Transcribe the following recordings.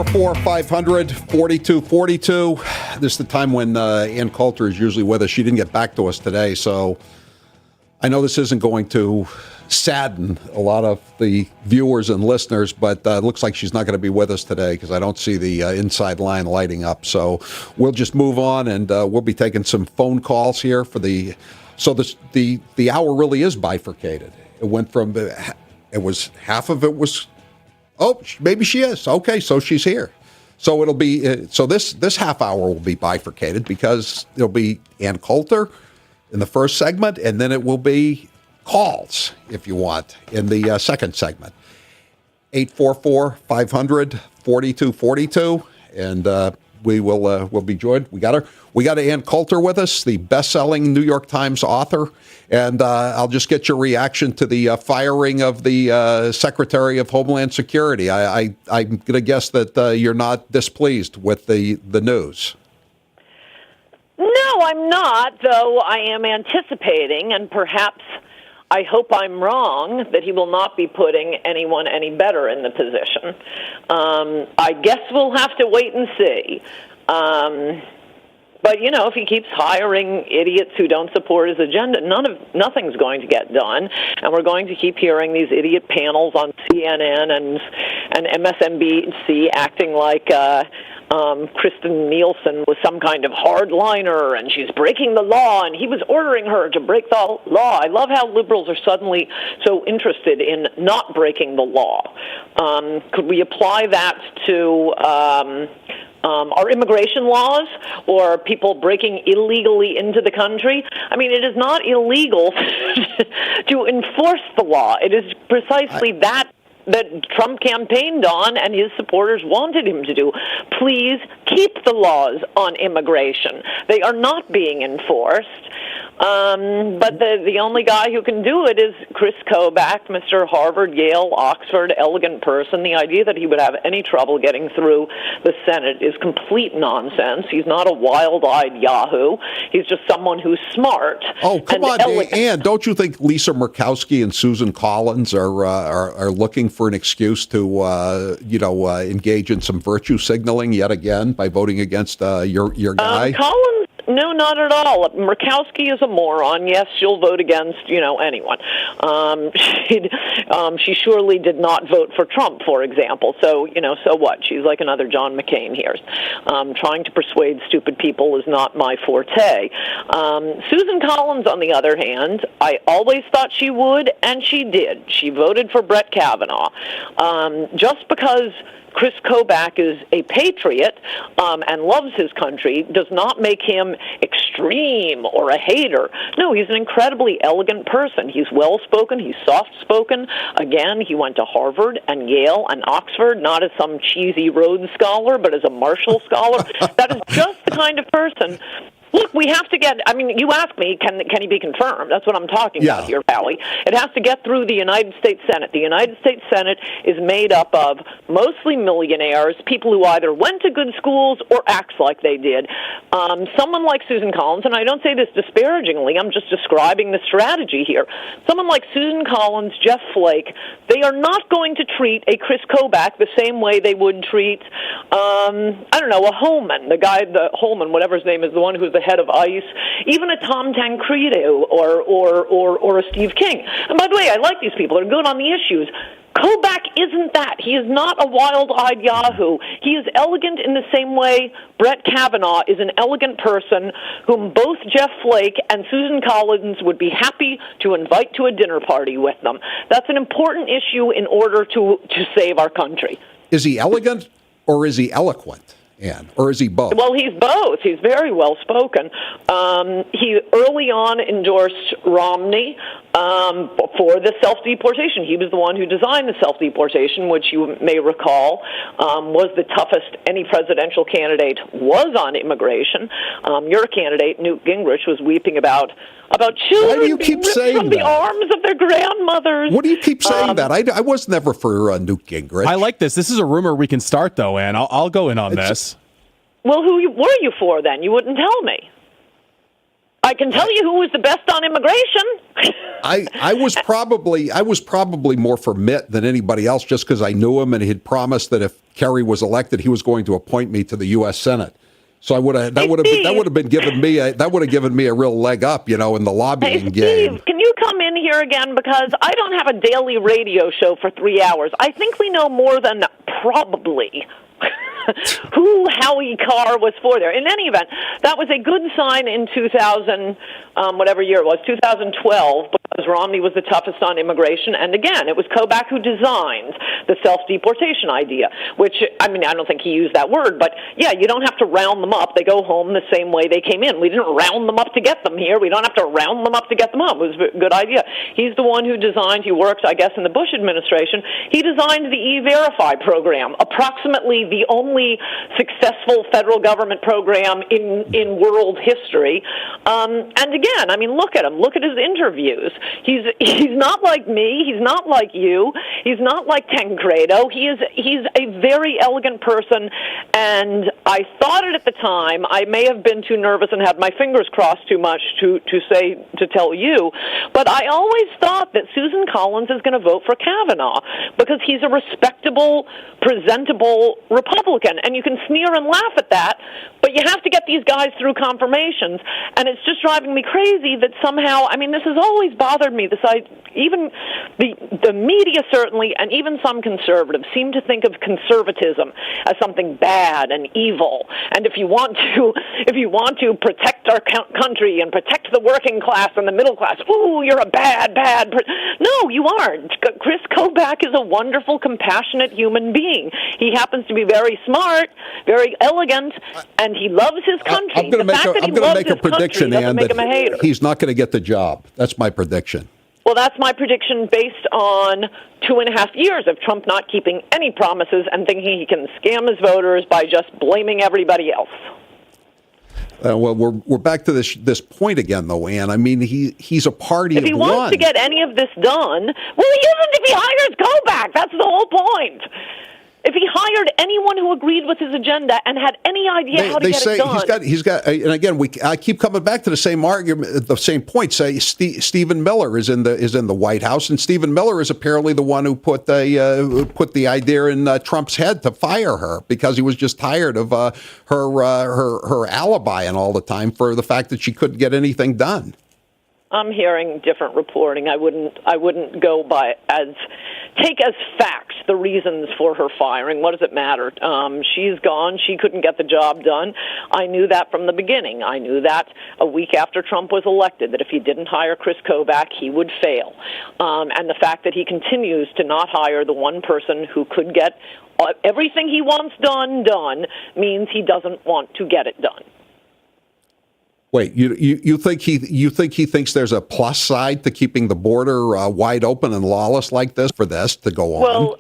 500 4242. This is the time when Ann Coulter is usually with us. She didn't get back to us today, so I know this isn't going to sadden a lot of the viewers and listeners, but it looks like she's not going to be with us today because I don't see the inside line lighting up. So we'll just move on, and we'll be taking some phone calls here for the. So the hour really is bifurcated. It went from it was half of it was. Oh, maybe she is. Okay, so she's here. So it'll be so this half hour will be bifurcated because there'll be Ann Coulter in the first segment, and then it will be calls, if you want, in the second segment. 844-500-4242, and we'll be joined. We got Ann Coulter with us, the best-selling New York Times author, and I'll just get your reaction to the firing of the Secretary of Homeland Security. I'm going to guess that you're not displeased with the news. No, I'm not, though I am anticipating, and perhaps I hope I'm wrong, that he will not be putting anyone any better in the position. I guess we'll have to wait and see. But, you know, if he keeps hiring idiots who don't support his agenda, nothing's going to get done. And we're going to keep hearing these idiot panels on CNN and MSNBC acting like Kirstjen Nielsen was some kind of hardliner and she's breaking the law and he was ordering her to break the law. I love how liberals are suddenly so interested in not breaking the law. Could we apply that to our immigration laws or people breaking illegally into the country? I mean, it is not illegal to enforce the law. It is precisely that Trump campaigned on and his supporters wanted him to do. Please keep the laws on immigration. They are not being enforced. But the only guy who can do it is Chris Kobach, Mr. Harvard, Yale, Oxford, elegant person. The idea that he would have any trouble getting through the Senate is complete nonsense. He's not a wild-eyed yahoo. He's just someone who's smart. Oh, come on, Ann, don't you think Lisa Murkowski and Susan Collins are looking for an excuse to engage in some virtue signaling yet again by voting against your guy? Collins? No, not at all. Murkowski is a moron. Yes, she'll vote against, anyone. She surely did not vote for Trump, for example. So, so what? She's like another John McCain here. Trying to persuade stupid people is not my forte. Susan Collins, on the other hand, I always thought she would, and she did. She voted for Brett Kavanaugh. Just because Chris Kobach is a patriot and loves his country does not make him extreme or a hater. No, he's an incredibly elegant person. He's well-spoken. He's soft-spoken. Again, he went to Harvard and Yale and Oxford, not as some cheesy Rhodes Scholar, but as a Marshall Scholar. That is just the kind of person. Look, we have to get, you asked me, can he be confirmed? That's what I'm talking about here, Howie. It has to get through the United States Senate. The United States Senate is made up of mostly millionaires, people who either went to good schools or acts like they did. Someone like Susan Collins, and I don't say this disparagingly, I'm just describing the strategy here. Someone like Susan Collins, Jeff Flake, they are not going to treat a Chris Kobach the same way they would treat, a Holman, Holman, whatever his name is, the one who's the head of ICE, even a Tom Tancredo or a Steve King. And by the way, I like these people. They're good on the issues. Kobach isn't that. He is not a wild-eyed yahoo. He is elegant in the same way Brett Kavanaugh is an elegant person whom both Jeff Flake and Susan Collins would be happy to invite to a dinner party with them. That's an important issue in order to save our country. Is he elegant or is he eloquent? Ann, or is he both? Well, he's both. He's very well spoken. He early on endorsed Romney for the self-deportation. He was the one who designed the self-deportation, which you may recall was the toughest any presidential candidate was on immigration. Your candidate, Newt Gingrich, was weeping about children Why do you keep saying from the arms of their grandmothers. What do you keep saying that? I was never for Newt Gingrich. I like this. This is a rumor we can start, though, Ann. I'll go in on this. Well, who were you for then? You wouldn't tell me. I can tell you who was the best on immigration. I was probably more for Mitt than anybody else, just because I knew him and he'd promised that if Kerry was elected, he was going to appoint me to the U.S. Senate. So that would have given me a real leg up, in the lobbying game. Steve, can you come in here again, because I don't have a daily radio show for 3 hours. I think we know more than probably who Howie Carr was for there. In any event, that was a good sign in 2000, whatever year it was, 2012, because Romney was the toughest on immigration. And again, it was Kobach who designed the self-deportation idea, which, I don't think he used that word, but yeah, you don't have to round them up. They go home the same way they came in. We didn't round them up to get them here. We don't have to round them up to get them home. It was a good idea. He's the one who designed, he worked, I guess, in the Bush administration. He designed the E-Verify program, approximately the only successful federal government program in world history. And again, look at him. Look at his interviews. He's not like me. He's not like you. He's not like Tancredo. He's a very elegant person, and I thought it at the time. I may have been too nervous and had my fingers crossed too much to tell you, but I always thought that Susan Collins is going to vote for Kavanaugh because he's a respectable, presentable Republican. And you can sneer and laugh at that, but you have to get these guys through confirmations. And it's just driving me crazy that somehow, this has always bothered me. Even the media certainly, and even some conservatives seem to think of conservatism as something bad and evil. And if you want to protect our country and protect the working class and the middle class, ooh, you're a bad. No, you aren't. Chris Kobach is a wonderful, compassionate human being. He happens to be very smart, very elegant, and he loves his country. I'm going to make a prediction, Ann, that he's not going to get the job. That's my prediction. Well, that's my prediction based on 2.5 years of Trump not keeping any promises and thinking he can scam his voters by just blaming everybody else. Well, we're back to this point again, though, Ann. He's a party of one. If he wants to get any of this done, well, he isn't if he hires Kobach. That's the whole point. If he hired anyone who agreed with his agenda and had any idea how to get it done, he's got. And again, I keep coming back to the same argument, the same point. Say Stephen Miller is in the White House, and Stephen Miller is apparently the one who put the idea in Trump's head to fire her because he was just tired of her alibi all the time for the fact that she couldn't get anything done. I'm hearing different reporting. I wouldn't go by take as fact the reasons for her firing. What does it matter? She's gone. She couldn't get the job done. I knew that from the beginning. I knew that a week after Trump was elected, that if he didn't hire Chris Kobach, he would fail. And the fact that he continues to not hire the one person who could get everything he wants done means he doesn't want to get it done. Wait, you think he thinks there's a plus side to keeping the border wide open and lawless like this for this to go on? Well,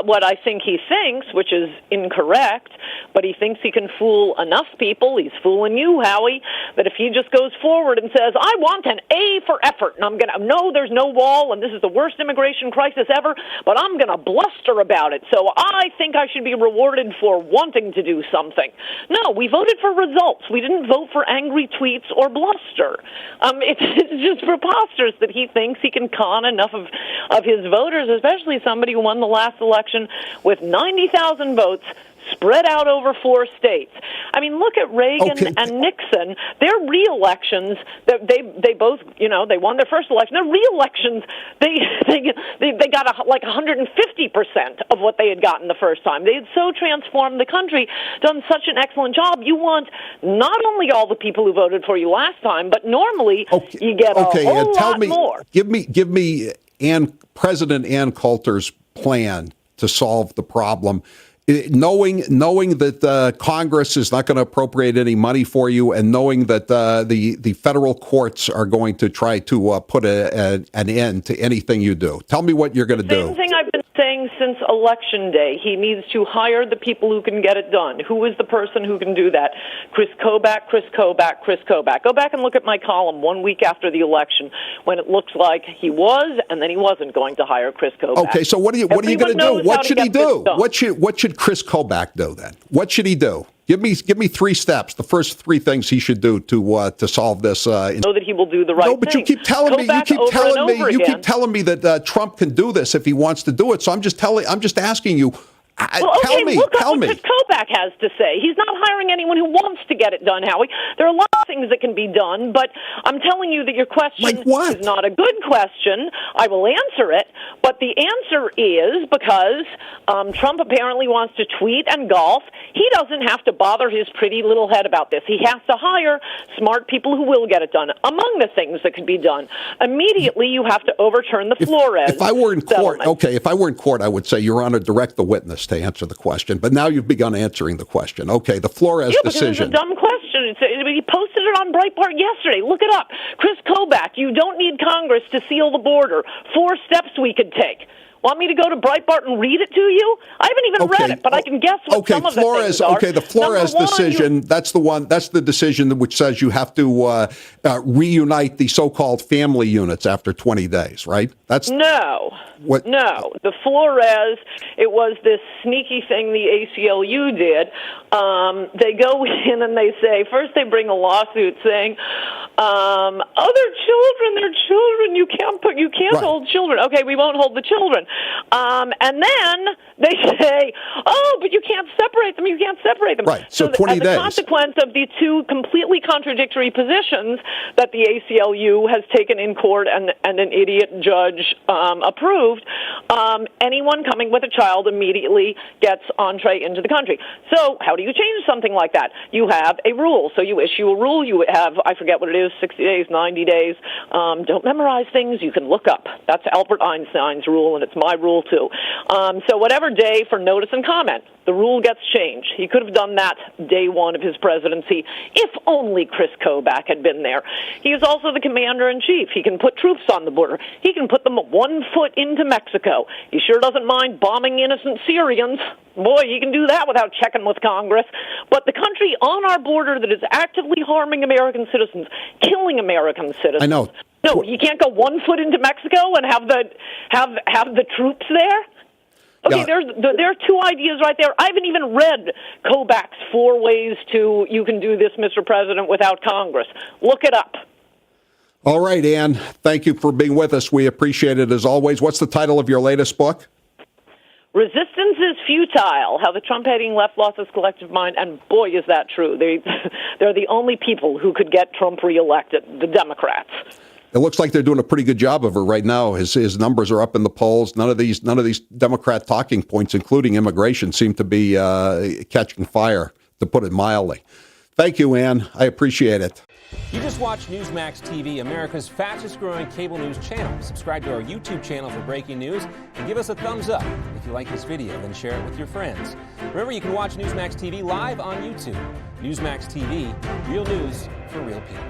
what I think he thinks, which is incorrect, but he thinks he can fool enough people. He's fooling you, Howie, that if he just goes forward and says, I want an A for effort, and I'm going to know there's no wall, and this is the worst immigration crisis ever, but I'm going to bluster about it. So I think I should be rewarded for wanting to do something. No, we voted for results. We didn't vote for angry tweets or bluster. It's just preposterous that he thinks he can con enough of his voters, especially somebody who won the last election with 90,000 votes spread out over 4 states. Look at Reagan and Nixon. Their re-elections, they both, they won their first election. Their re-elections, they got like 150% of what they had gotten the first time. They had so transformed the country, done such an excellent job. You want not only all the people who voted for you last time, but normally you get a whole lot more. Give me President Ann Coulter's plan to solve the problem. Knowing that Congress is not going to appropriate any money for you, and knowing that the federal courts are going to try to put an end to anything you do. Tell me what you're going to do. Same thing I've been saying since Election Day. He needs to hire the people who can get it done. Who is the person who can do that? Chris Kobach. Go back and look at my column 1 week after the election when it looks like he was and then he wasn't going to hire Chris Kobach. Okay, so what are you going to do? What should he do? What should Chris Kobach do then? What should he do? Give me 3 steps. The first 3 things he should do to solve this. Know that he will do the right thing. No, but you keep telling me. You keep telling me that Trump can do this if he wants to do it. So I'm just asking you. Tell me. Look up what Chris Kobach has to say. He's not hiring anyone who wants to get it done, Howie. There are a lot of things that can be done, but I'm telling you that your question is not a good question. I will answer it, but the answer is because Trump apparently wants to tweet and golf. He doesn't have to bother his pretty little head about this. He has to hire smart people who will get it done. Among the things that could be done, immediately you have to overturn the Flores If I were in court, settlement. if I were in court, I would say, Your Honor, direct the witness to answer the question. But now you've begun answering the question. Okay, the Flores decision. It's a dumb question. He posted it on Breitbart yesterday. Look it up. Chris Kobach, you don't need Congress to seal the border. 4 steps we could take. Want me to go to Breitbart and read it to you? I haven't even read it, but I can guess what some of the things are. Okay, the Flores decision, that's the decision which says you have to reunite the so-called family units after 20 days, right? No, the Flores, it was this sneaky thing the ACLU did. They go in and they say, first they bring a lawsuit saying, other children, they're children, you can't hold children. Okay, we won't hold the children. And then they say, but you can't separate them. You can't separate them. Right. So 20 days. As a consequence of the 2 completely contradictory positions that the ACLU has taken in court and an idiot judge approved, anyone coming with a child immediately gets entree into the country. So how do you change something like that? You have a rule. So you issue a rule. You have, I forget what it is, 60 days, 90 days. Don't memorize things. You can look up. That's Albert Einstein's rule, and it's my rule too. So whatever day for notice and comment, the rule gets changed. He could have done that day one of his presidency if only Chris Kobach had been there. He is also the commander-in-chief. He can put troops on the border. He can put them 1 foot into Mexico. He sure doesn't mind bombing innocent Syrians. Boy, he can do that without checking with Congress. But the country on our border that is actively harming American citizens, killing American citizens. I know. No, you can't go 1 foot into Mexico and have the troops there? Okay, there are 2 ideas right there. I haven't even read Kobach's 4 ways you can do this, Mr. President, without Congress. Look it up. All right, Ann. Thank you for being with us. We appreciate it as always. What's the title of your latest book? Resistance is Futile, How the Trump-Hating Left Lost Its Collective Mind. And boy, is that true. They're the only people who could get Trump reelected, the Democrats. It looks like they're doing a pretty good job of it right now. His numbers are up in the polls. None of these Democrat talking points, including immigration, seem to be catching fire, to put it mildly. Thank you, Ann. I appreciate it. You just watched Newsmax TV, America's fastest-growing cable news channel. Subscribe to our YouTube channel for breaking news and give us a thumbs up. If you like this video, then share it with your friends. Remember, you can watch Newsmax TV live on YouTube. Newsmax TV, real news for real people.